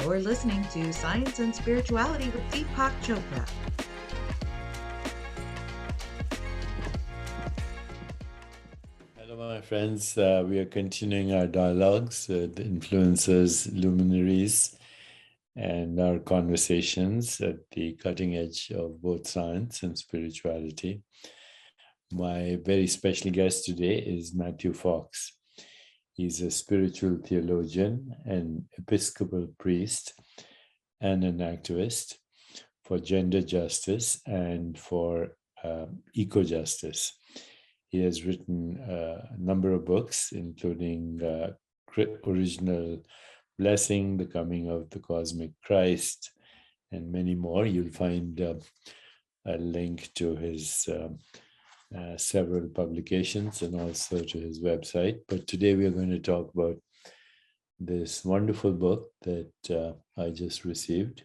You're listening to Science and Spirituality with Deepak Chopra. Hello, my friends. We are continuing our dialogues with influencers, luminaries, and our conversations at the cutting edge of both science and spirituality. My very special guest today is Matthew Fox. He's a spiritual theologian, an Episcopal priest, and an activist for gender justice and for eco-justice. He has written a number of books, including Original Blessing, The Coming of the Cosmic Christ, and many more. You'll find a link to his several publications and also to his website. But today we are going to talk about this wonderful book that I just received.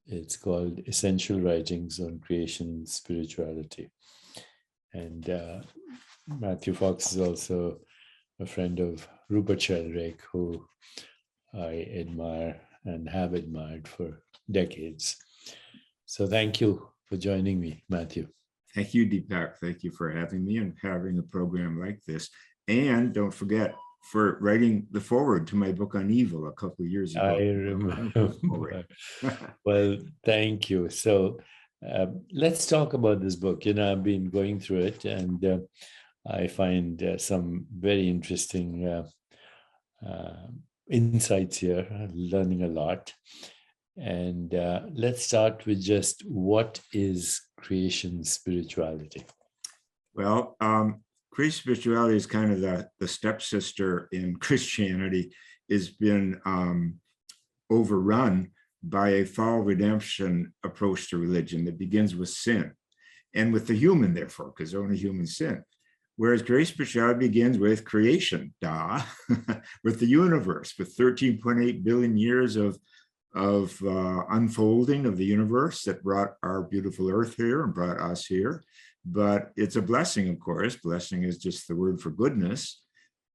It's called Essential Writings on Creation and Spirituality. And Matthew Fox is also a friend of Rupert Sheldrake, who I admire and have admired for decades. So thank you for joining me, Matthew. Thank you, Deepak. Thank you for having me and having a program like this. And don't forget for writing the foreword to my book on evil a couple of years ago. I remember. Well, thank you. So let's talk about this book. You know, I've been going through it and I find some very interesting insights here, learning a lot. And let's start with just what is creation spirituality? Well, creation spirituality is kind of the stepsister in Christianity. Has been overrun by a fall redemption approach to religion that begins with sin and with the human, therefore, because only humans sin. Whereas creation spirituality begins with creation, with the universe, with 13.8 billion years of unfolding of the universe that brought our beautiful earth here and brought us here. But it's a blessing, of course. Blessing is just the word for goodness.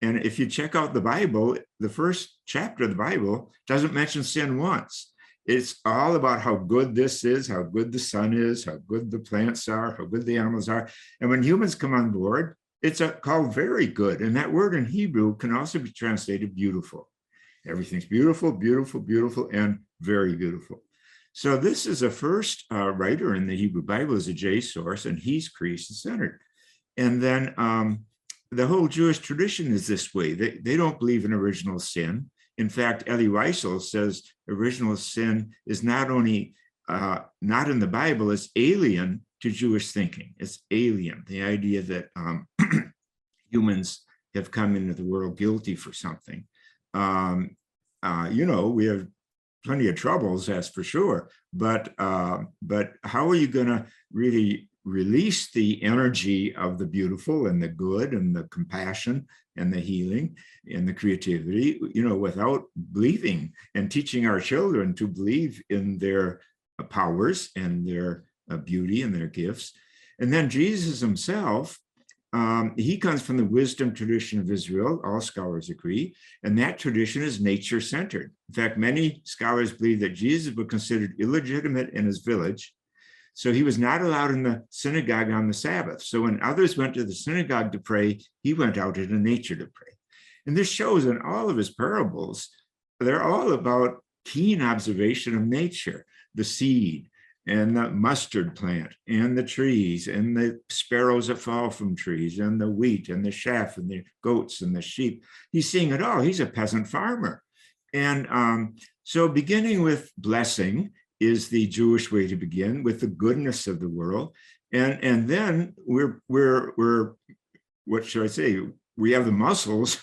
And if you check out the Bible, the first chapter of the Bible doesn't mention sin once. It's all about how good this is, how good the sun is, how good the plants are, how good the animals are. And when humans come on board, it's called very good. And that word in Hebrew can also be translated beautiful. Everything's beautiful, beautiful, beautiful, and very beautiful. So this is the first writer in the Hebrew Bible is a J source, and he's creation-centered. And then the whole Jewish tradition is this way. They don't believe in original sin. In fact, Elie Wiesel says original sin is not only not in the Bible, it's alien to Jewish thinking. It's alien, the idea that humans have come into the world guilty for something. You know, we have plenty of troubles, that's for sure. But how are you going to really release the energy of the beautiful and the good and the compassion and the healing and the creativity, you know, without believing and teaching our children to believe in their powers and their beauty and their gifts? And then Jesus himself, he comes from the wisdom tradition of Israel, all scholars agree, and that tradition is nature-centered. In fact, many scholars believe that Jesus was considered illegitimate in his village, so he was not allowed in the synagogue on the Sabbath. So when others went to the synagogue to pray, he went out into nature to pray. And this shows in all of his parables, they're all about keen observation of nature, the seed, and the mustard plant, and the trees, and the sparrows that fall from trees, and the wheat, and the chaff, and the goats, and the sheep. He's seeing it all. He's a peasant farmer. And so beginning with blessing is the Jewish way to begin, with the goodness of the world. And then we're what should I say? We have the muscles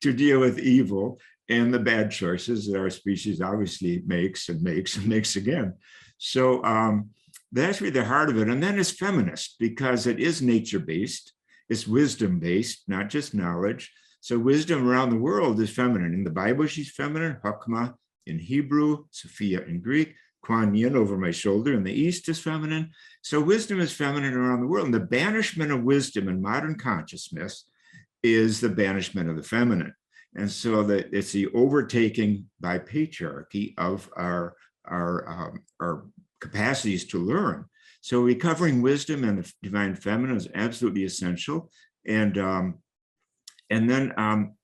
to deal with evil and the bad choices that our species obviously makes and makes and makes again. So that's really the heart of it. And then it's feminist because it is nature-based, it's wisdom-based, not just knowledge. So wisdom around the world is feminine. In the Bible, she's feminine, Hakma in Hebrew, Sophia in Greek, Kuan Yin over my shoulder in the East is feminine. So wisdom is feminine around the world. And the banishment of wisdom in modern consciousness is the banishment of the feminine. And so that it's the overtaking by patriarchy of our capacities to learn. So recovering wisdom and the divine feminine is absolutely essential. And then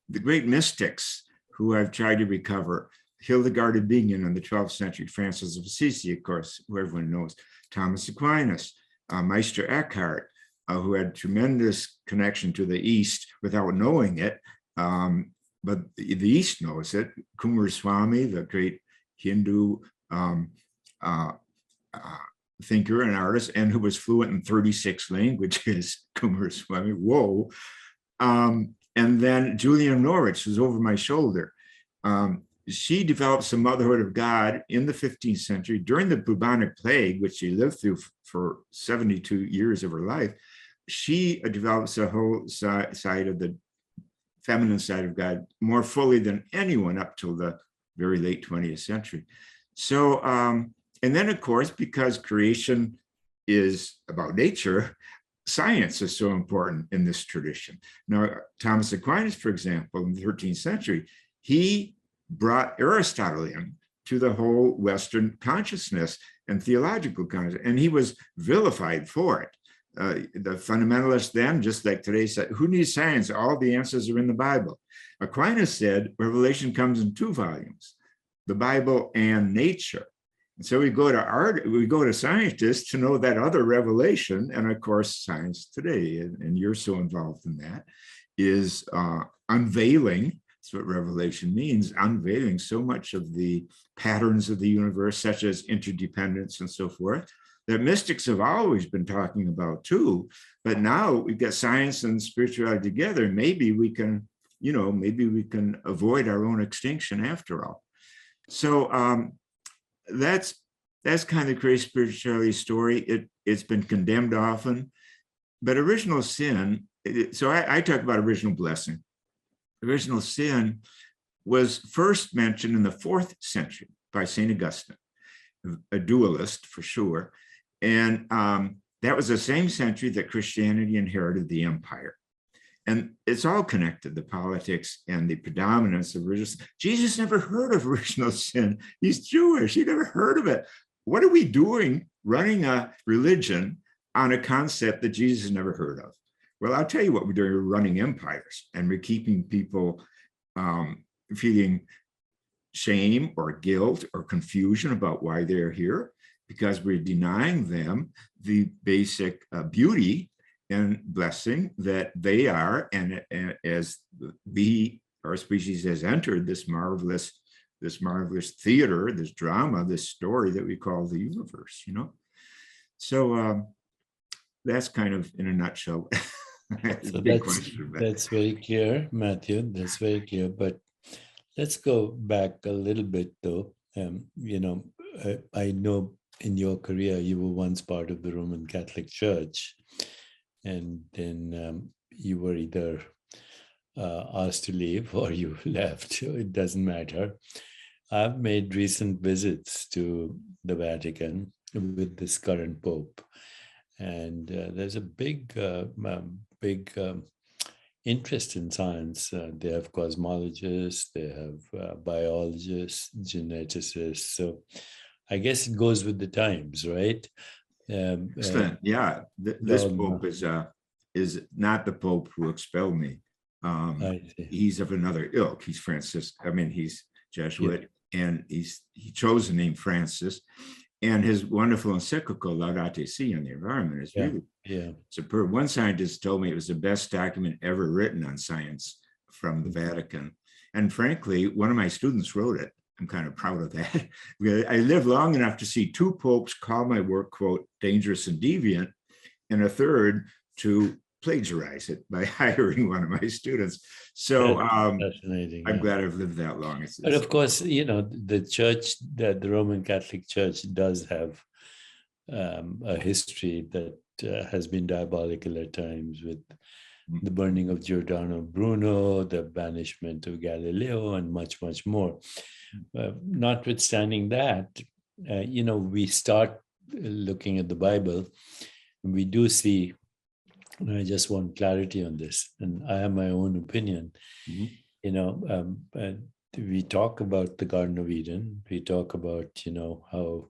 the great mystics who I've tried to recover, Hildegard of Bingen in the 12th century, Francis of Assisi, of course, who everyone knows, Thomas Aquinas, Meister Eckhart, who had tremendous connection to the East without knowing it, but the East knows it. Kumaraswamy, the great Hindu thinker and artist, and who was fluent in 36 languages, Kumaraswamy, whoa. And then Julia Norwich, who's over my shoulder. She developed some motherhood of God in the 15th century during the bubonic plague, which she lived through for 72 years of her life. She develops a whole side of the feminine side of God more fully than anyone up till the very late 20th century. So, and then of course, because creation is about nature, science is so important in this tradition. Now, Thomas Aquinas, for example, in the 13th century, he brought Aristotle in to the whole Western consciousness and theological consciousness, and he was vilified for it. The fundamentalists then, just like today, said, who needs science? All the answers are in the Bible. Aquinas said, Revelation comes in 2 volumes, the Bible and nature. And so we go to scientists to know that other revelation, and of course, science today, and you're so involved in that, is unveiling. That's what revelation means, unveiling so much of the patterns of the universe, such as interdependence and so forth, that mystics have always been talking about too. But now we've got science and spirituality together. Maybe we can, maybe we can avoid our own extinction after all. So that's kind of the creative spirituality story. It's been condemned often, but original sin. So I talk about original blessing. Original sin was first mentioned in the 4th century by St. Augustine, a dualist for sure. And that was the same century that Christianity inherited the empire. And it's all connected, the politics and the predominance of original sin. Jesus never heard of original sin. He's Jewish. He never heard of it. What are we doing running a religion on a concept that Jesus never heard of? Well, I'll tell you what we're doing. We're running empires, and we're keeping people feeling shame or guilt or confusion about why they're here, because we're denying them the basic beauty and blessing that they are, and as our species has entered this marvelous theater, this drama, this story that we call the universe, So that's kind of in a nutshell. That's very clear, Matthew. That's very clear. But let's go back a little bit, though. I know in your career you were once part of the Roman Catholic Church, and then you were either asked to leave or you left. It doesn't matter. I've made recent visits to the Vatican with this current Pope, and there's a big interest in science. They have cosmologists, they have biologists, geneticists. So I guess it goes with the times, right? Excellent. Yeah, this Pope is not the Pope who expelled me. He's of another ilk. He's he's Jesuit, and he chose the name Francis. And his wonderful encyclical Laudate Si on the environment is really superb. One scientist told me it was the best document ever written on science from the Vatican. And frankly, one of my students wrote it. I'm kind of proud of that. I lived long enough to see 2 popes call my work, quote, dangerous and deviant, and a third to plagiarize it by hiring one of my students. So fascinating. I'm glad I've lived that long. But of course, the church, the Roman Catholic Church does have a history that has been diabolical at times, with the burning of Giordano Bruno, the banishment of Galileo, and much, much more. Notwithstanding that, we start looking at the Bible, and we do see, and I just want clarity on this, and I have my own opinion. We talk about the Garden of Eden. We talk about, how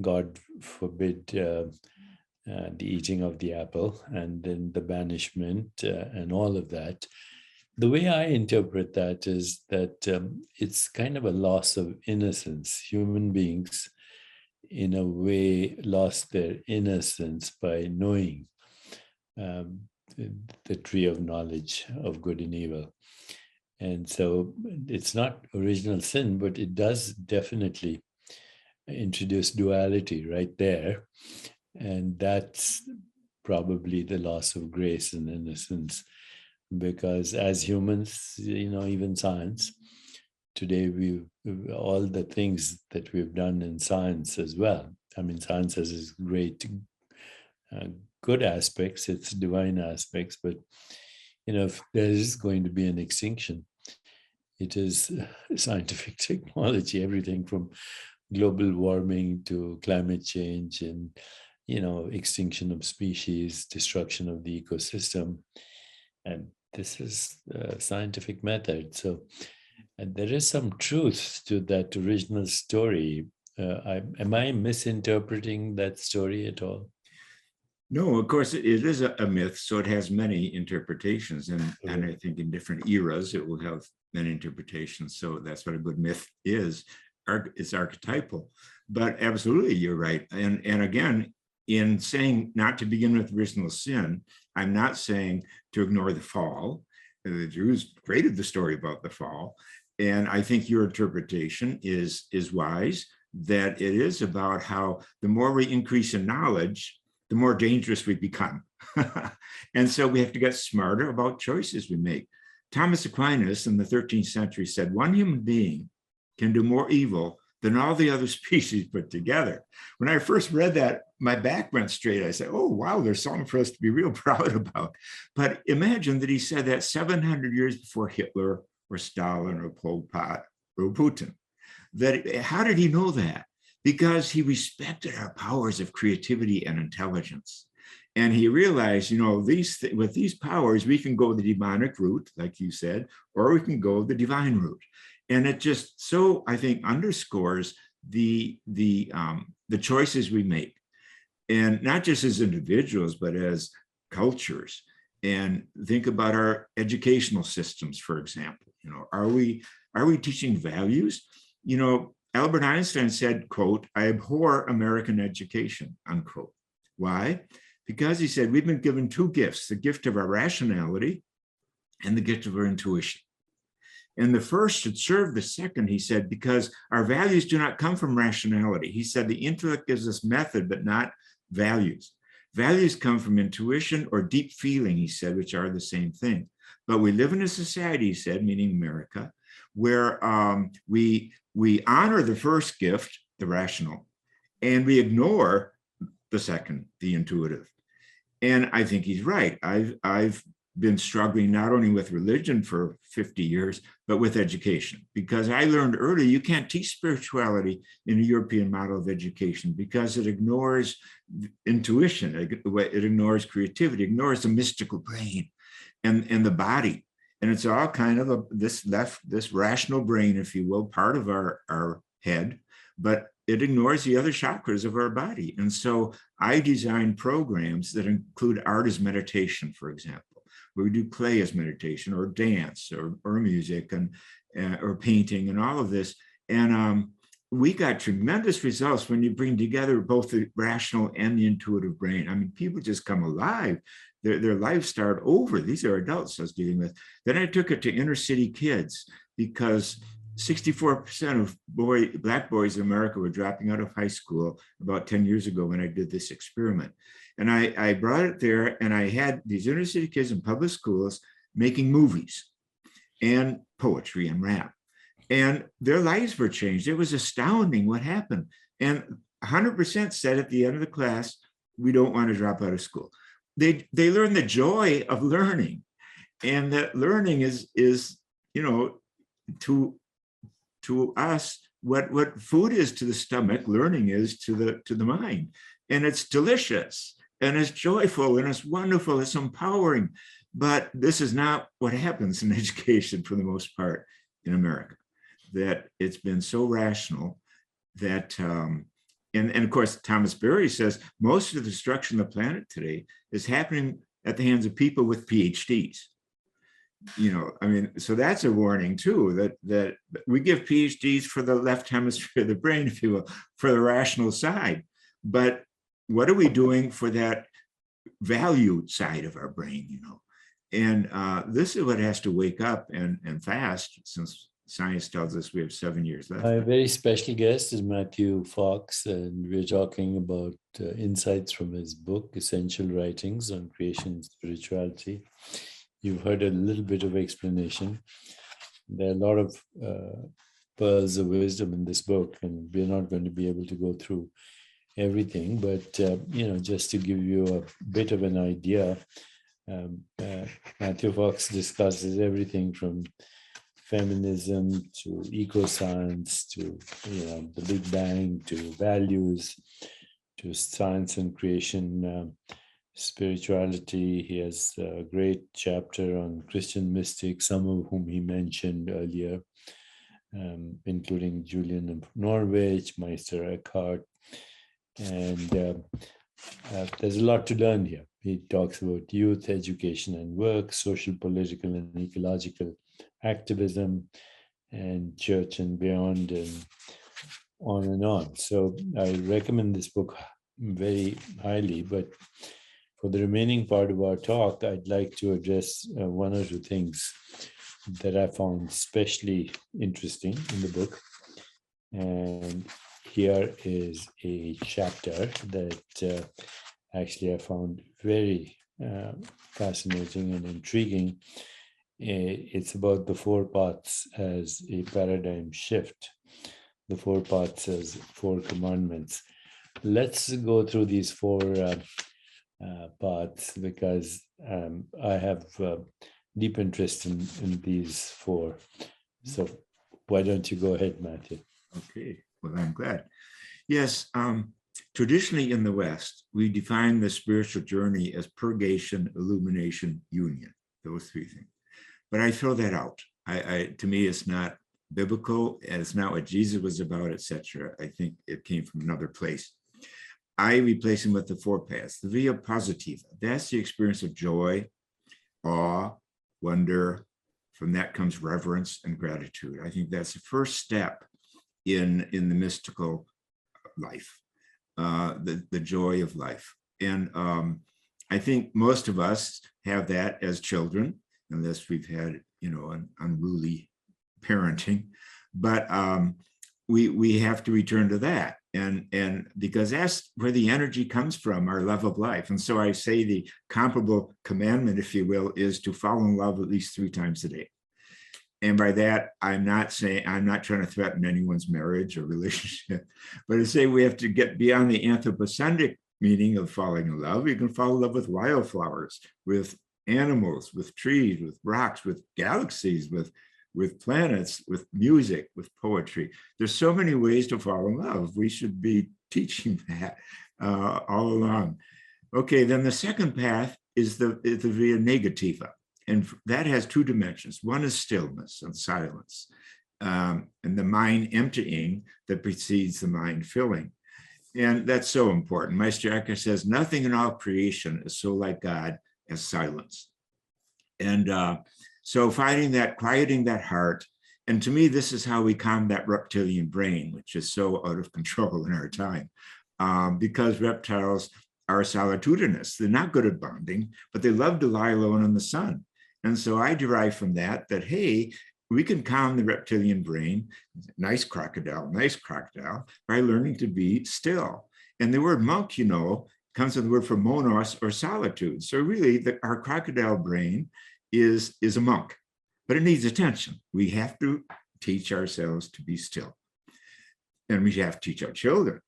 God forbid the eating of the apple and then the banishment and all of that. The way I interpret that is that it's kind of a loss of innocence. Human beings, in a way, lost their innocence by knowing the tree of knowledge of good and evil. And so it's not original sin, but it does definitely introduce duality right there. And that's probably the loss of grace and innocence. Because as humans, even science, today all the things that we've done in science as well. I mean, science has its great good aspects, its divine aspects, but if there is going to be an extinction, it is scientific technology, everything from global warming to climate change and extinction of species, destruction of the ecosystem. And this is a scientific method. So there is some truth to that original story. Am I misinterpreting that story at all? No, of course, it is a myth, so it has many interpretations. And I think in different eras, it will have many interpretations. So that's what a good myth is. It's archetypal. But absolutely, you're right. And again, in saying not to begin with original sin, I'm not saying to ignore the fall. The Jews created the story about the fall. And I think your interpretation is wise, that it is about how the more we increase in knowledge, the more dangerous we become. And so we have to get smarter about choices we make. Thomas Aquinas in the 13th century said, one human being can do more evil than all the other species put together. When I first read that, my back went straight. I said, oh, wow, there's something for us to be real proud about. But imagine that he said that 700 years before Hitler or Stalin or Pol Pot or Putin. How did he know that? Because he respected our powers of creativity and intelligence. And he realized, with these powers, we can go the demonic route, like you said, or we can go the divine route. And it just so, I think, underscores the choices we make. And not just as individuals, but as cultures. And think about our educational systems, for example. Are we teaching values? Albert Einstein said, quote, I abhor American education, unquote. Why? Because he said, we've been given two gifts, the gift of our rationality and the gift of our intuition. And the first should serve the second, he said, because our values do not come from rationality. He said the intellect gives us method, but not values. Values come from intuition or deep feeling, he said, which are the same thing. But we live in a society, he said, meaning America, where we honor the first gift, the rational, and we ignore the second, the intuitive. And I think he's right. I've been struggling not only with religion for 50 years, but with education, because I learned early you can't teach spirituality in a European model of education because it ignores intuition, it ignores creativity, it ignores the mystical brain and the body. And it's all kind of this rational brain, if you will, part of our head, but it ignores the other chakras of our body. And so I design programs that include art as meditation, for example, where we do play as meditation or dance or music or painting and all of this. And we got tremendous results when you bring together both the rational and the intuitive brain. I mean, people just come alive. Their lives start over. These are adults I was dealing with. Then I took it to inner city kids because 64% of Black boys in America were dropping out of high school about 10 years ago when I did this experiment. And I brought it there, and I had these inner city kids in public schools making movies and poetry and rap. And their lives were changed. It was astounding what happened. And 100% said at the end of the class, we don't want to drop out of school. They learn the joy of learning. And that learning is to us, what food is to the stomach, learning is to the mind. And it's delicious, and it's joyful, and it's wonderful, it's empowering. But this is not what happens in education for the most part in America, that it's been so rational that, and of course, Thomas Berry says most of the destruction of the planet today is happening at the hands of people with PhDs. I mean, so that's a warning too, that we give PhDs for the left hemisphere of the brain, if you will, for the rational side. But what are we doing for that value side of our brain, And this is what has to wake up and fast, since science tells us we have 7 years left. My very special guest is Matthew Fox, and we're talking about insights from his book, Essential Writings on Creation and Spirituality. You've heard a little bit of explanation. There are a lot of pearls of wisdom in this book, and we're not going to be able to go through everything, but just to give you a bit of an idea, Matthew Fox discusses everything from feminism to eco-science to the Big Bang to values to science and creation, spirituality. He has a great chapter on Christian mystics, some of whom he mentioned earlier, including Julian of Norwich, Meister Eckhart. And there's a lot to learn here. He talks about youth, education and work, social, political and ecological activism, and church and beyond, and on and on. So I recommend this book very highly, but for the remaining part of our talk, I'd like to address one or two things that I found especially interesting in the book. And here is a chapter that actually I found very fascinating and intriguing. It's about the 4 paths as a paradigm shift, the 4 paths as 4 commandments. Let's go through these 4 paths, because I have deep interest in these 4. So why don't you go ahead, Matthew? Okay, well, I'm glad. Yes, traditionally in the West, we define the spiritual journey as purgation, illumination, union, those 3 things. But I throw that out. To me, it's not biblical, and it's not what Jesus was about, etc. I think it came from another place. I replace them with the 4 paths, the via positiva. That's the experience of joy, awe, wonder. From that comes reverence and gratitude. I think that's the first step in the mystical life, the joy of life. And I think most of us have that as children, unless we've had, an unruly parenting. But we have to return to that. And because that's where the energy comes from, our love of life. And so I say the comparable commandment, if you will, is to fall in love at least 3 times a day. And by that, I'm not trying to threaten anyone's marriage or relationship, but I say we have to get beyond the anthropocentric meaning of falling in love. You can fall in love with wildflowers, with animals, with trees, with rocks, with galaxies, with planets, with music, with poetry. There's so many ways to fall in love. We should be teaching that all along. Okay, then the second path is the via negativa. And that has 2 dimensions. One is stillness and silence, and the mind emptying that precedes the mind filling. And that's so important. Meister Eckhart says, nothing in all creation is so like God as silence. And so finding that, quieting that heart. And to me, this is how we calm that reptilian brain, which is so out of control in our time, because reptiles are solitudinous. They're not good at bonding, but they love to lie alone in the sun. And so I derive from that, hey, we can calm the reptilian brain, nice crocodile, by learning to be still. And the word monk, comes from the word for monos, or solitude. So really, our crocodile brain is a monk, but it needs attention. We have to teach ourselves to be still. And we have to teach our children.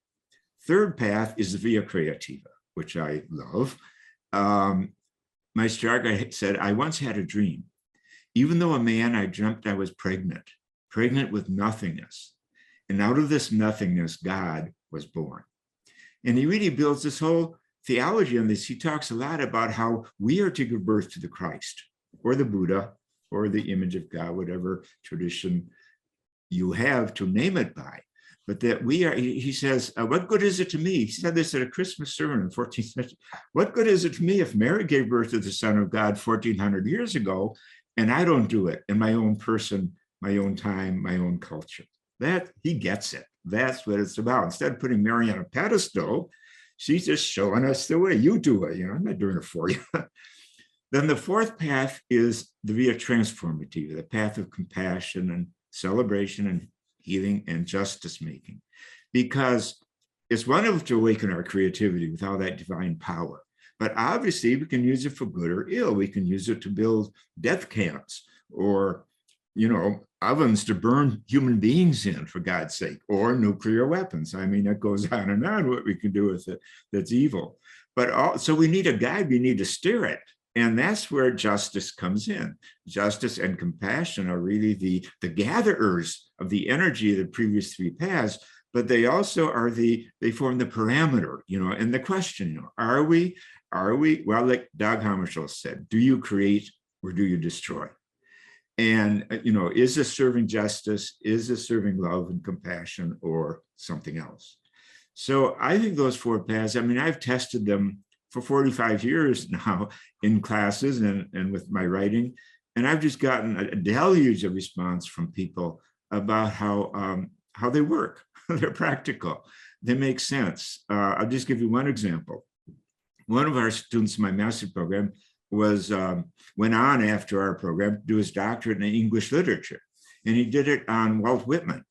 Third path is the via creativa, which I love. Meister Eckhart said, I once had a dream. Even though a man, I dreamt I was pregnant with nothingness. And out of this nothingness, God was born. And he really builds this whole theology on this, he talks a lot about how we are to give birth to the Christ or the Buddha or the image of God, whatever tradition you have to name it by. But that we are, he says, what good is it to me? He said this at a Christmas sermon in the 14th century. What good is it to me if Mary gave birth to the Son of God 1400 years ago, and I don't do it in my own person, my own time, my own culture? That he gets it. That's what it's about. Instead of putting Mary on a pedestal, she's just showing us the way you do it. I'm not doing it for you. Then the fourth path is the via transformativa, the path of compassion and celebration and healing and justice making, because it's wonderful to awaken our creativity with all that divine power. But obviously, we can use it for good or ill. We can use it to build death camps or, ovens to burn human beings in, for God's sake, or nuclear weapons. I mean, it goes on and on what we can do with it that's evil. But so we need a guide, we need to steer it. And that's where justice comes in. Justice and compassion are really the gatherers of the energy of the previous three paths, but they also are they form the parameter, and the question, are we, well, like Dag Hammarskjöld said, do you create or do you destroy? And, is this serving justice? Is this serving love and compassion or something else? So I think those four paths, I've tested them for 45 years now in classes and with my writing. And I've just gotten a deluge of response from people about how they work. They're practical. They make sense. I'll just give you one example. One of our students in my master's program went on after our program to do his doctorate in English literature. And he did it on Walt Whitman.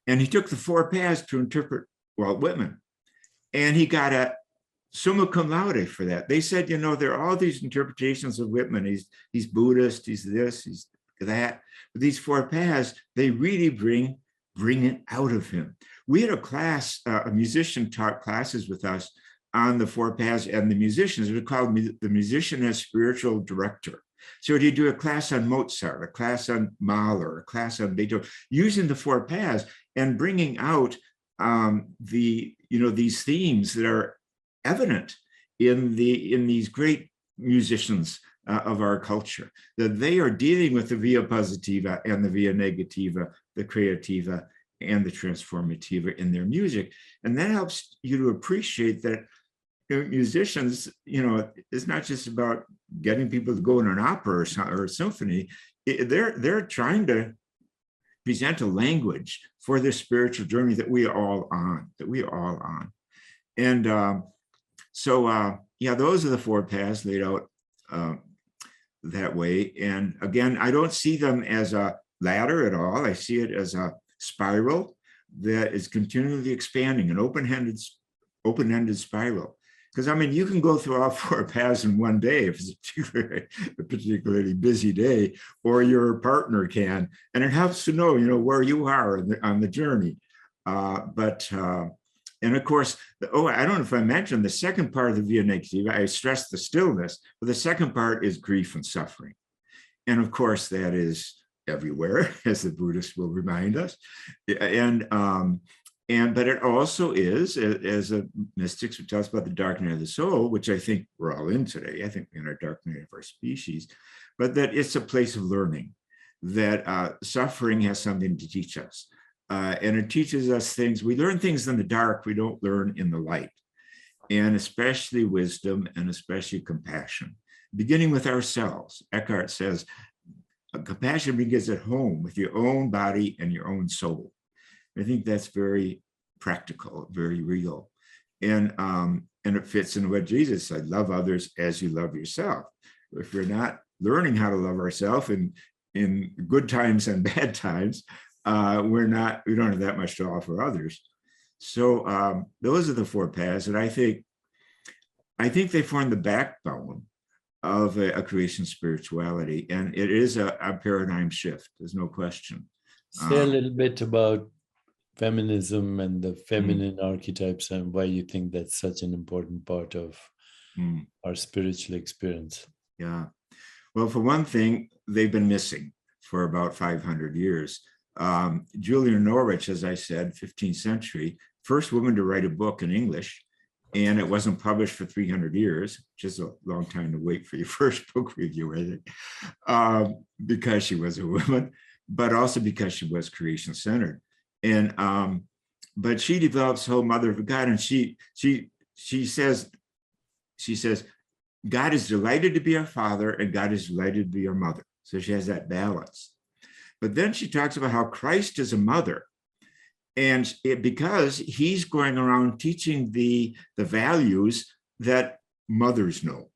And he took the four paths to interpret Walt Whitman. And he got a summa cum laude for that. They said, there are all these interpretations of Whitman. He's Buddhist, he's this, he's that. But these four paths, they really bring it out of him. We had a class, a musician taught classes with us on the four paths, and the musicians, we called the musician as spiritual director. So he'd do a class on Mozart, a class on Mahler, a class on Beethoven, using the four paths and bringing out these themes that are evident in these great musicians of our culture, that they are dealing with the via positiva and the via negativa, the creativa and the transformativa in their music. And that helps you to appreciate that musicians, it's not just about getting people to go in an opera or a symphony. They're trying to present a language for this spiritual journey that we are all on. And so those are the four paths laid out that way. And again, I don't see them as a ladder at all. I see it as a spiral that is continually expanding, an open-ended spiral. Because you can go through all four paths in one day if it's a particularly busy day, or your partner can, and it helps to know, where you are on the journey. And of course, I don't know if I mentioned the second part of the via negativa. I stressed the stillness, but the second part is grief and suffering. And of course, that is everywhere, as the Buddhists will remind us. But it also is, as a mystics would tell us about the dark night of the soul, which I think we're all in today. I think we're in our dark night of our species, but that it's a place of learning, that suffering has something to teach us. And it teaches us things. We learn things in the dark, we don't learn in the light. And especially wisdom and especially compassion, beginning with ourselves. Eckhart says, compassion begins at home with your own body and your own soul. I think that's very practical, very real. And it fits in what Jesus said, love others as you love yourself. If we're not learning how to love ourselves in good times and bad times, we don't have that much to offer others. So those are the four paths, and I think they form the backbone of a creation spirituality, and it is a paradigm shift. There's no question. Say a little bit about feminism and the feminine archetypes and why you think that's such an important part of our spiritual experience. Yeah. Well, for one thing, they've been missing for about 500 years. Julia Norwich, as I said, 15th century, first woman to write a book in English. and it wasn't published for 300 years, which is a long time to wait for your first book review, I think, because she was a woman, but also because she was creation-centered. And but she develops the whole mother of God, and she says, God is delighted to be our father, and God is delighted to be our mother. So she has that balance. But then she talks about how Christ is a mother, and because he's going around teaching the values that mothers know.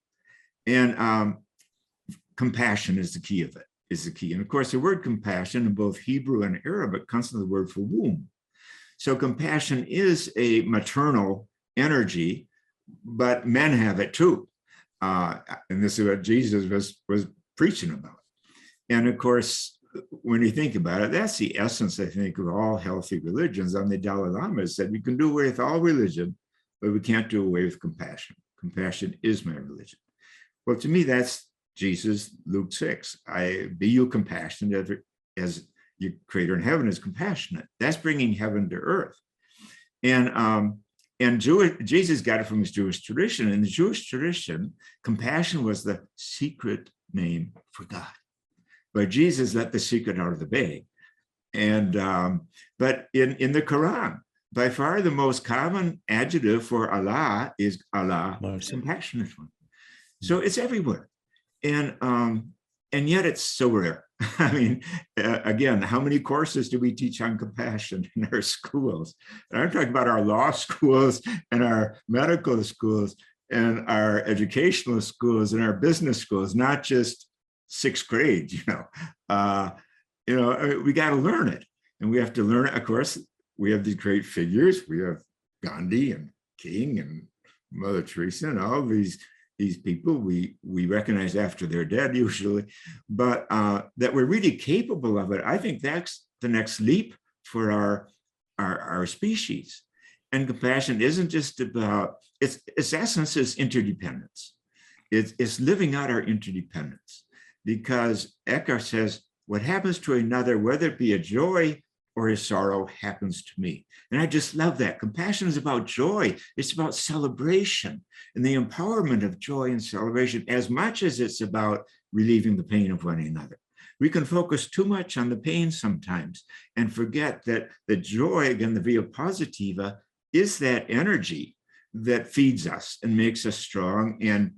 And compassion is the key of it, is the key. And of course, the word compassion in both Hebrew and Arabic comes from the word for womb. So compassion is a maternal energy, but men have it too. And this is what Jesus was preaching about. And of course, when you think about it, that's the essence, I think, of all healthy religions. And the Dalai Lama said, we can do away with all religion, but we can't do away with compassion. Compassion is my religion. Well, to me, that's Jesus, Luke 6. Be you compassionate as your creator in heaven is compassionate. That's bringing heaven to earth. And Jesus got it from his Jewish tradition. In the Jewish tradition, compassion was the secret name for God. But Jesus let the secret out of the bag. And but in the Quran, by far the most common adjective for Allah is Allah, compassionate one. So it's everywhere. And yet it's so rare. I mean, again, how many courses do we teach on compassion in our schools? And I'm talking about our law schools and our medical schools and our educational schools and our business schools, not just sixth grade, we got to learn it. And we have to learn it. Of course, we have these great figures. We have Gandhi and King and Mother Teresa and all these people we recognize after they're dead usually, but that we're really capable of it. I think that's the next leap for our species. And compassion isn't just about, its essence is interdependence. It's living out our interdependence. Because Eckhart says, what happens to another, whether it be a joy or a sorrow, happens to me. And I just love that. Compassion is about joy. It's about celebration and the empowerment of joy and celebration as much as it's about relieving the pain of one another. We can focus too much on the pain sometimes and forget that the joy, again, the via positiva, is that energy that feeds us and makes us strong and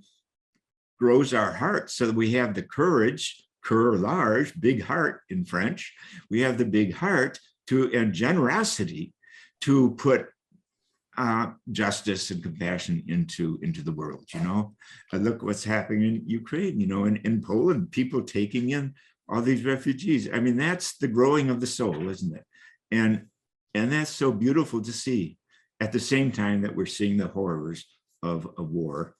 grows our heart so that we have the courage, cœur large, big heart in French. We have the big heart and generosity to put justice and compassion into the world. Look what's happening in Ukraine, in Poland, people taking in all these refugees. I mean, that's the growing of the soul, isn't it? And that's so beautiful to see at the same time that we're seeing the horrors of a war.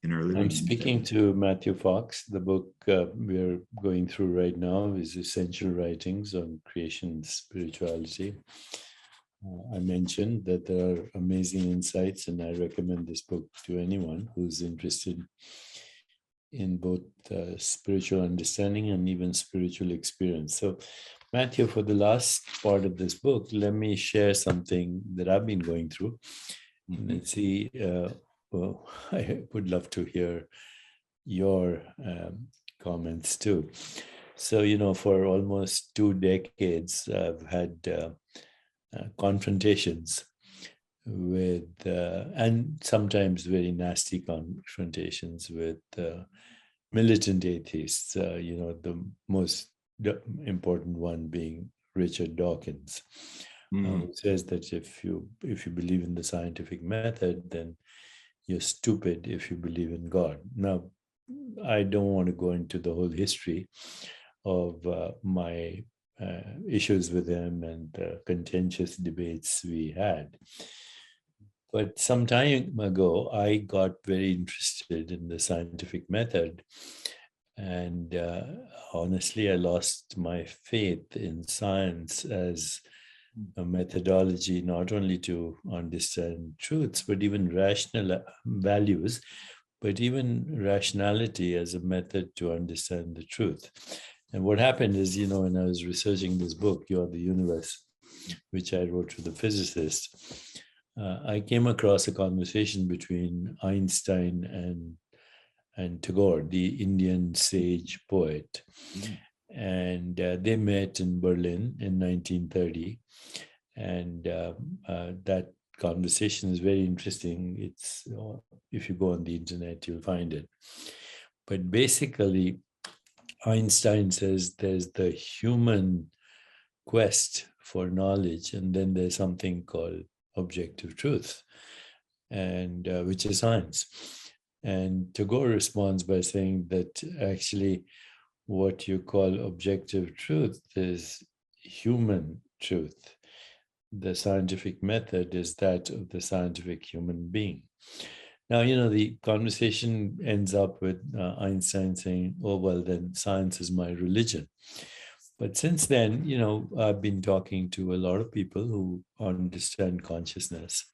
In our living. I'm speaking to Matthew Fox. The book we're going through right now is Essential Writings on Creation and Spirituality. I mentioned that there are amazing insights, and I recommend this book to anyone who's interested in both spiritual understanding and even spiritual experience. So, Matthew, for the last part of this book, let me share something that I've been going through. Mm-hmm. And see. Well, I would love to hear your comments too. So, for almost 2 decades, I've had confrontations with, and sometimes very nasty confrontations with militant atheists, the most important one being Richard Dawkins, who says that if you believe in the scientific method, then you're stupid if you believe in God. Now, I don't want to go into the whole history of my issues with him and contentious debates we had. But some time ago, I got very interested in the scientific method. And honestly, I lost my faith in science as a methodology, not only to understand truths, but even rational values, but even rationality as a method to understand the truth. And what happened is, when I was researching this book, You Are the Universe, which I wrote to the physicist, I came across a conversation between Einstein and Tagore, the Indian sage poet. And they met in Berlin in 1930. And that conversation is very interesting. It's if you go on the internet, you'll find it. But basically, Einstein says there's the human quest for knowledge, and then there's something called objective truth, and which is science. And Tagore responds by saying that actually what you call objective truth is human truth. The scientific method is that of the scientific human being. Now, the conversation ends up with Einstein saying, oh, well, then science is my religion. But since then, I've been talking to a lot of people who understand consciousness,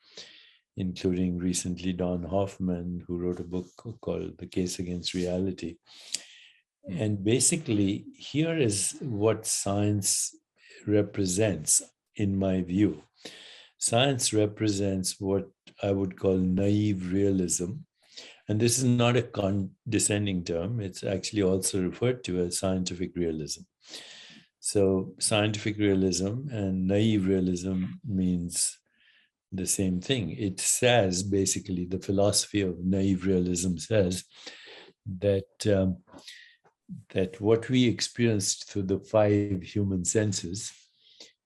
including recently Don Hoffman, who wrote a book called The Case Against Reality. And basically, here is what science represents, in my view. Science represents what I would call naive realism. And this is not a condescending term. It's actually also referred to as scientific realism. So scientific realism and naive realism means the same thing. It says, basically, the philosophy of naive realism says that that what we experienced through the 5 human senses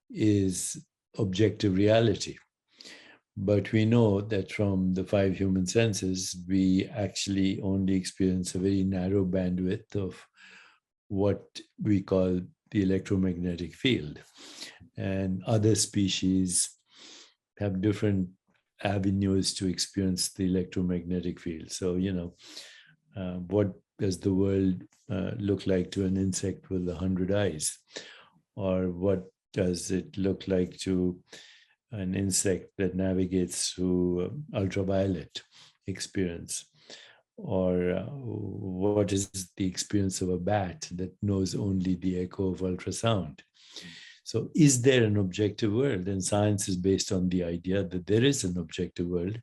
is objective reality. But we know that from the 5 human senses, we actually only experience a very narrow bandwidth of what we call the electromagnetic field. And other species have different avenues to experience the electromagnetic field. So, what does the world look like to an insect with 100 eyes? Or what does it look like to an insect that navigates through ultraviolet experience? Or what is the experience of a bat that knows only the echo of ultrasound? So is there an objective world? And science is based on the idea that there is an objective world.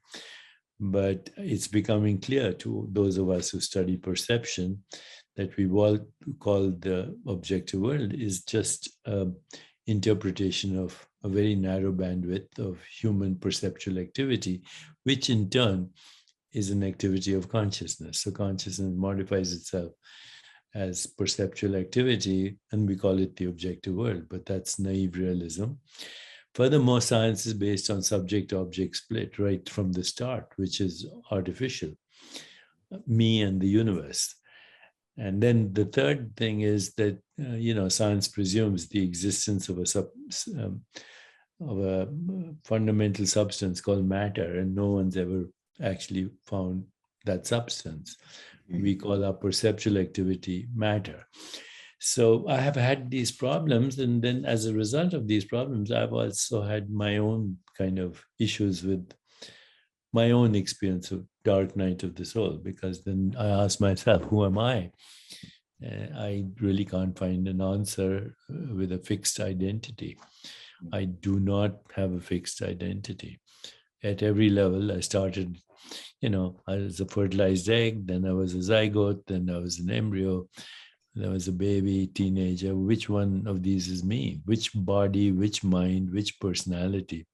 But it's becoming clear to those of us who study perception that we all call the objective world is just an interpretation of a very narrow bandwidth of human perceptual activity, which in turn is an activity of consciousness. So consciousness modifies itself as perceptual activity, and we call it the objective world, but that's naive realism. Furthermore, science is based on subject-object split right from the start, which is artificial, me and the universe. And then the third thing is that, science presumes the existence of a fundamental substance called matter, and no one's ever actually found that substance. We call our perceptual activity matter. So I have had these problems, and then as a result of these problems, I've also had my own kind of issues with my own experience of dark night of the soul, because then I ask myself, who am I? I really can't find an answer with a fixed identity. I do not have a fixed identity. At every level, I started, as a fertilized egg, then I was a zygote, then I was an embryo, then I was a baby, teenager. Which one of these is me? Which body, which mind, which personality?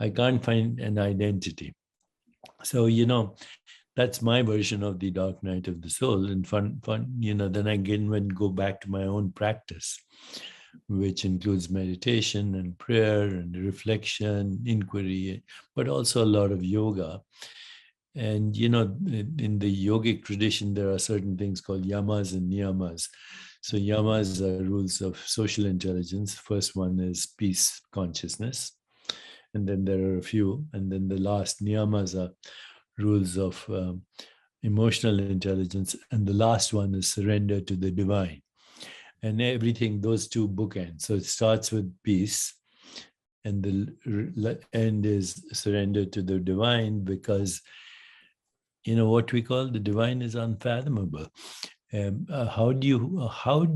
I can't find an identity. So, that's my version of the dark night of the soul. And then I again go back to my own practice, which includes meditation and prayer and reflection, inquiry, but also a lot of yoga. And, in the yogic tradition, there are certain things called yamas and niyamas. So yamas are rules of social intelligence. First one is peace consciousness. And then there are a few. And then the last niyamas are rules of emotional intelligence. And the last one is surrender to the divine. And everything, those two bookends. So it starts with peace, and the end is surrender to the divine, because, what we call the divine is unfathomable. How do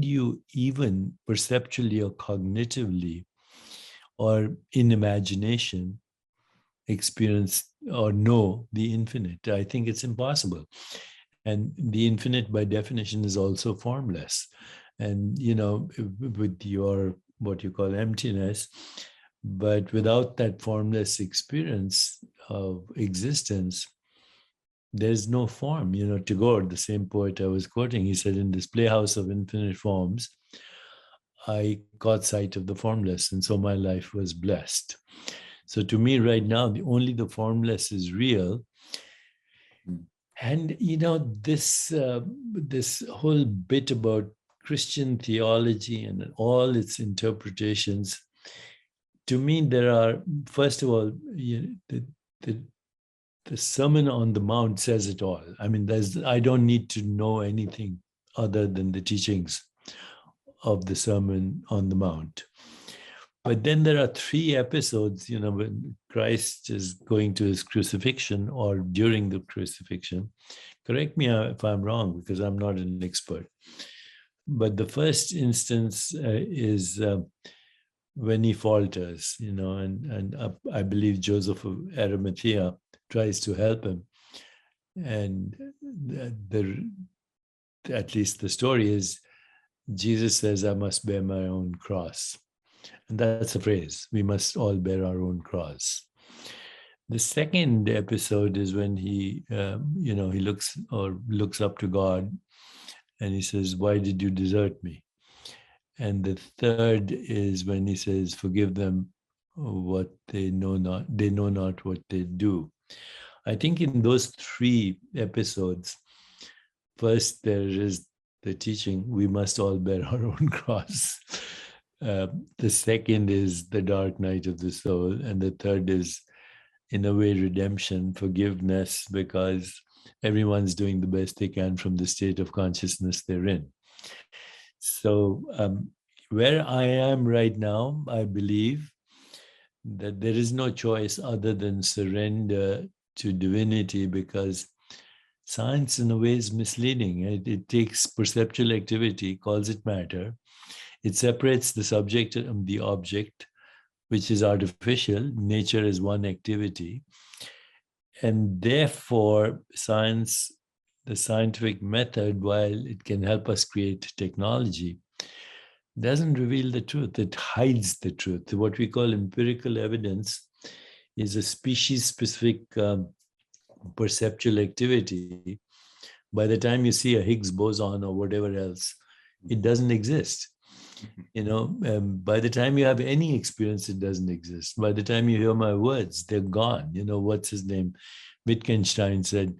you even perceptually or cognitively or in imagination experience or know the infinite. I think it's impossible. And the infinite, by definition, is also formless. And, with your, what you call emptiness, but without that formless experience of existence, there's no form. Tagore, the same poet I was quoting, he said, in this playhouse of infinite forms, I caught sight of the formless, and so my life was blessed. So to me right now, only the formless is real. And, this whole bit about Christian theology and all its interpretations, to me, there are, first of all, the Sermon on the Mount says it all. I mean, I don't need to know anything other than the teachings of the Sermon on the Mount. But then there are 3 episodes, when Christ is going to his crucifixion or during the crucifixion. Correct me if I'm wrong, because I'm not an expert. But the first instance is when he falters, and I believe Joseph of Arimathea tries to help him. And at least the story is, Jesus says, I must bear my own cross. And that's a phrase. We must all bear our own cross. The second episode is when he looks up to God and he says, why did you desert me? And the third is when he says, forgive them what they know not what they do. I think in those 3 episodes, first there is the teaching, we must all bear our own cross. The second is the dark night of the soul. And the third is, in a way, redemption, forgiveness, because everyone's doing the best they can from the state of consciousness they're in. So where I am right now, I believe that there is no choice other than surrender to divinity, because science in a way is misleading. It takes perceptual activity, calls it matter. It separates the subject from the object, which is artificial. Nature is one activity. And therefore, science, the scientific method, while it can help us create technology, doesn't reveal the truth. It hides the truth. What we call empirical evidence is a species-specific perceptual activity. By the time you see a Higgs boson or whatever else, it doesn't exist. By the time you have any experience, it doesn't exist. By the time you hear my words, they're gone. What's his name? Wittgenstein said,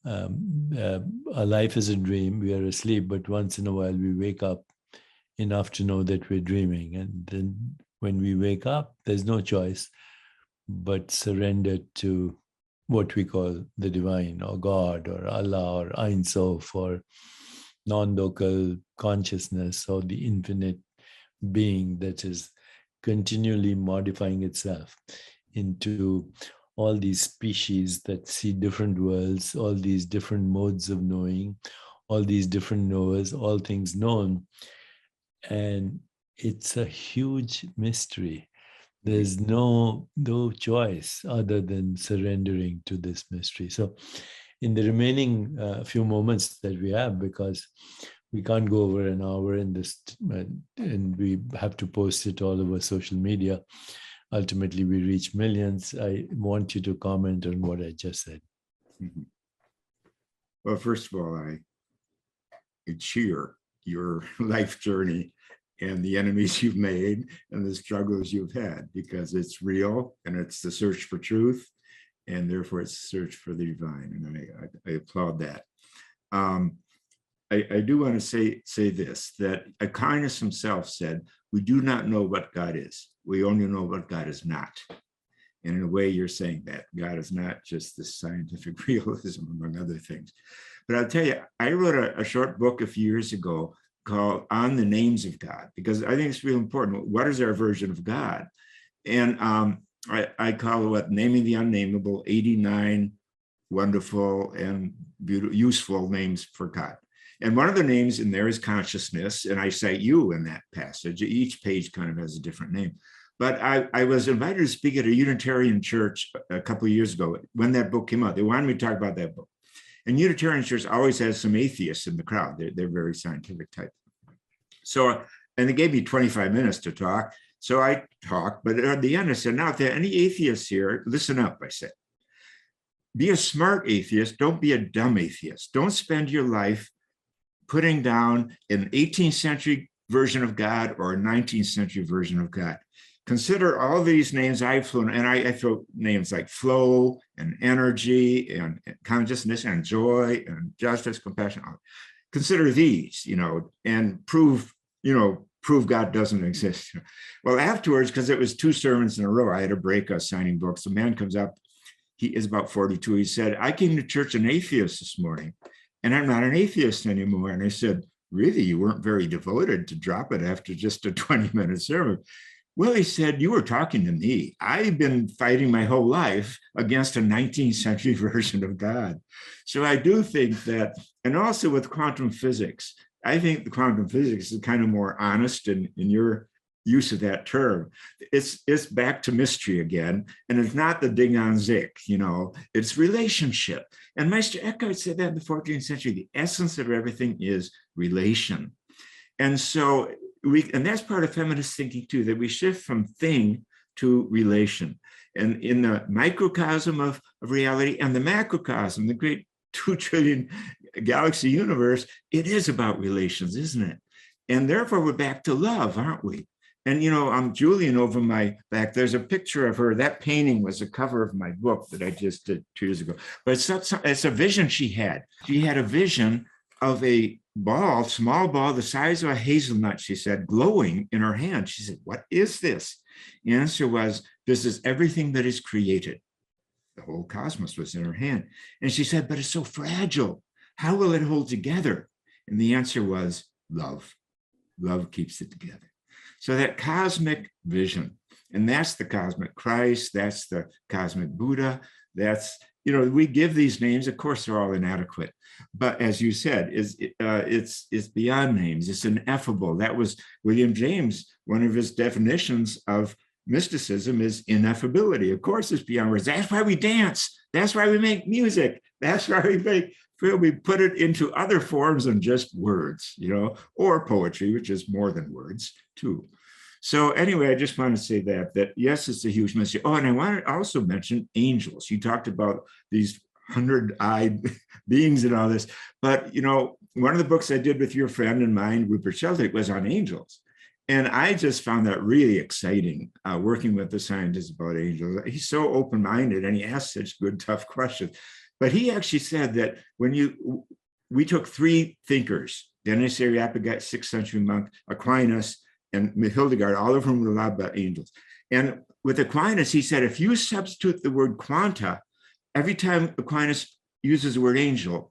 our life is a dream. We are asleep, but once in a while we wake up enough to know that we're dreaming. And then when we wake up, there's no choice but surrender to what we call the divine, or God, or Allah, or Ein Sof, or non-local consciousness, or the infinite being that is continually modifying itself into all these species that see different worlds, all these different modes of knowing, all these different knowers, all things known. And it's a huge mystery. There's no choice other than surrendering to this mystery. So in the remaining few moments that we have, because we can't go over an hour in this, and we have to post it all over social media. Ultimately, we reach millions. I want you to comment on what I just said. Mm-hmm. Well, first of all, I cheer your life journey and the enemies you've made and the struggles you've had, because it's real and it's the search for truth, and therefore it's the search for the divine. And I applaud that. I do want to say this, that Aquinas himself said, we do not know what God is. We only know what God is not. And in a way, you're saying that God is not just this scientific realism, among other things. But I'll tell you, I wrote a short book a few years ago called On the Names of God, because I think it's really important. What is our version of God? And I call it Naming the Unnameable, 89 wonderful and beautiful, useful names for God. And one of the names in there is consciousness, and I cite you in that passage. Each page kind of has a different name. But I was invited to speak at a Unitarian church a couple of years ago when that book came out. They wanted me to talk about that book. And Unitarian church always has some atheists in the crowd. They're very scientific type. So, and they gave me 25 minutes to talk. So I talked, but at the end I said, now, if there are any atheists here, listen up, I said. Be a smart atheist, don't be a dumb atheist. Don't spend your life putting down an 18th century version of God or a 19th century version of God. Consider all these names I've flown, and I throw names like flow and energy and consciousness and joy and justice, compassion. Consider these, and prove God doesn't exist. Well, afterwards, because it was 2 sermons in a row, I had a break signing books. The man comes up, he is about 42. He said, I came to church an atheist this morning, and I'm not an atheist anymore. And I said, really, you weren't very devoted to drop it after just a 20-minute sermon. Well, he said, you were talking to me. I've been fighting my whole life against a 19th century version of God. So I do think that, and also with quantum physics, I think the quantum physics is kind of more honest in your use of that term. It's back to mystery again, and it's not the ding on Zik, it's relationship. And Meister Eckhart said that in the 14th century, the essence of everything is relation. And so and that's part of feminist thinking too, that we shift from thing to relation. And in the microcosm of reality and the macrocosm, the great 2 trillion galaxy universe, it is about relations, isn't it? And therefore we're back to love, aren't we? And I'm Julian over my back. There's a picture of her. That painting was the cover of my book that I just did 2 years ago. But it's a vision she had. She had a vision of a ball, small ball, the size of a hazelnut, she said, glowing in her hand. She said, what is this? The answer was, this is everything that is created. The whole cosmos was in her hand. And she said, but it's so fragile. How will it hold together? And the answer was love. Love keeps it together. So that cosmic vision, and that's the cosmic Christ, that's the cosmic Buddha, that's, we give these names, of course, they're all inadequate. But as you said, it's beyond names, it's ineffable. That was William James, one of his definitions of mysticism is ineffability. Of course, it's beyond words. That's why we dance. That's why we make music. That's why we put it into other forms than just words, or poetry, which is more than words too. So anyway, I just want to say that yes, it's a huge mystery. Oh, and I want to also mention angels. You talked about these 100-eyed beings and all this, but one of the books I did with your friend and mine, Rupert Sheldrake, was on angels. And I just found that really exciting, working with the scientists about angels. He's so open-minded and he asks such good, tough questions. But he actually said that we took 3 thinkers, Denis Areopagus, 6th century monk, Aquinas, and Hildegard, all of whom were allowed about angels. And with Aquinas, he said, if you substitute the word quanta, every time Aquinas uses the word angel,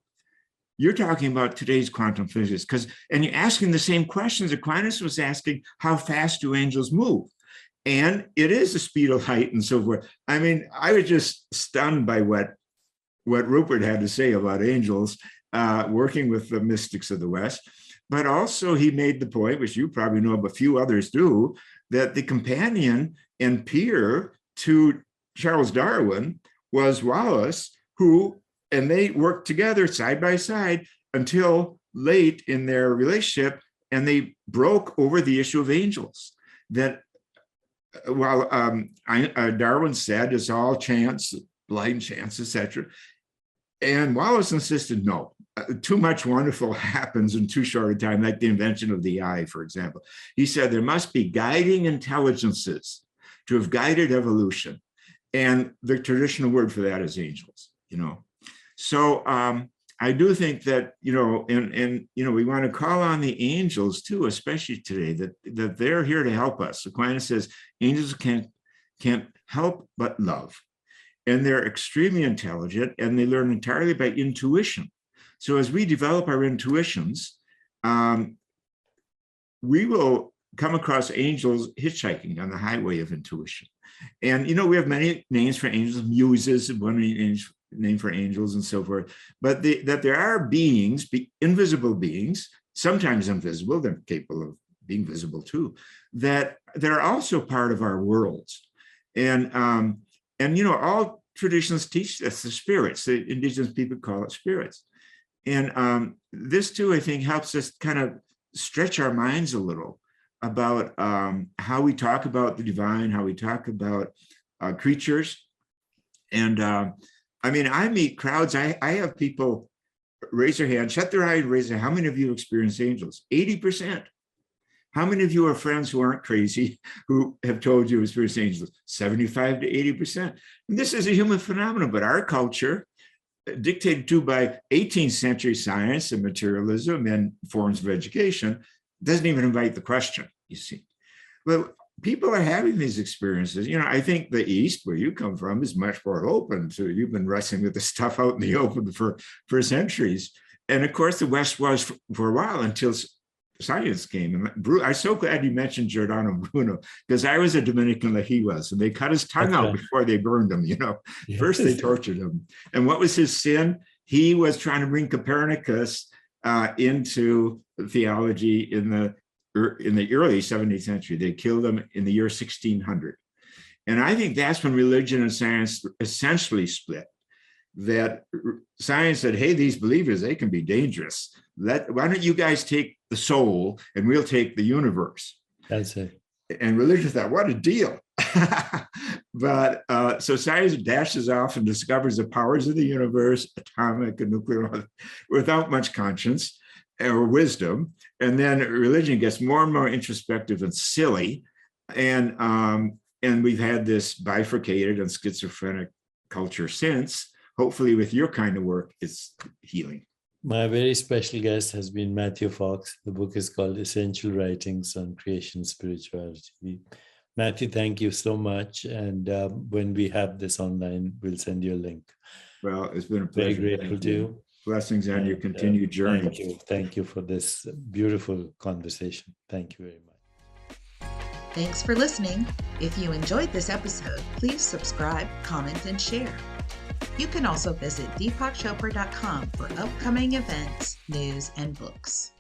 you're talking about today's quantum physics, and you're asking the same questions Aquinas was asking, how fast do angels move? And it is the speed of light and so forth. I mean, I was just stunned by what Rupert had to say about angels, working with the mystics of the West. But also he made the point, which you probably know, but few others do, that the companion and peer to Charles Darwin was Wallace, and they worked together side by side until late in their relationship, and they broke over the issue of angels. That while Darwin said it's all chance, blind chance, etc., and Wallace insisted, no, too much wonderful happens in too short a time, like the invention of the eye, for example. He said there must be guiding intelligences to have guided evolution. And the traditional word for that is angels, So I do think that, we want to call on the angels too, especially today, that they're here to help us. Aquinas says angels can't help but love. And they're extremely intelligent, and they learn entirely by intuition. So as we develop our intuitions, we will come across angels hitchhiking on the highway of intuition. And, we have many names for angels, muses, one name for angels and so forth, but that there are beings, invisible beings, sometimes invisible, they're capable of being visible too, that that are also part of our worlds. And all traditions teach us the spirits. The indigenous people call it spirits. And this too, I think, helps us kind of stretch our minds a little about how we talk about the divine, how we talk about creatures. And I meet crowds. I have people raise their hand, shut their eyes, raise their hand. How many of you experience angels? 80%. How many of you are friends who aren't crazy, who have told you experience angels? 75 to 80%. And this is a human phenomenon, but our culture, dictated to by 18th century science and materialism and forms of education, doesn't even invite the question, you see. Well, people are having these experiences. I think the East, where you come from, is much more open to, you've been wrestling with this stuff out in the open for centuries. And of course, the West was for a while until science came. And I'm so glad you mentioned Giordano Bruno, because I was a Dominican like he was, and they cut his tongue out before they burned him, Yes. First they tortured him. And what was his sin? He was trying to bring Copernicus into theology in the early 17th century. They killed him in the year 1600. And I think that's when religion and science essentially split. That science said, hey, these believers, they can be dangerous. Why don't you guys take the soul and we'll take the universe? That's it. And religion thought, what a deal. But so science dashes off and discovers the powers of the universe, atomic and nuclear, without much conscience or wisdom. And then religion gets more and more introspective and silly. And we've had this bifurcated and schizophrenic culture since. Hopefully with your kind of work, it's healing. My very special guest has been Matthew Fox. The book is called Essential Writings on Creation Spirituality. Matthew, thank you so much. And when we have this online, we'll send you a link. Well, it's been a pleasure. Very grateful to you. Blessings on your continued journey. Thank you. Thank you for this beautiful conversation. Thank you very much. Thanks for listening. If you enjoyed this episode, please subscribe, comment, and share. You can also visit deepakchopra.com for upcoming events, news, and books.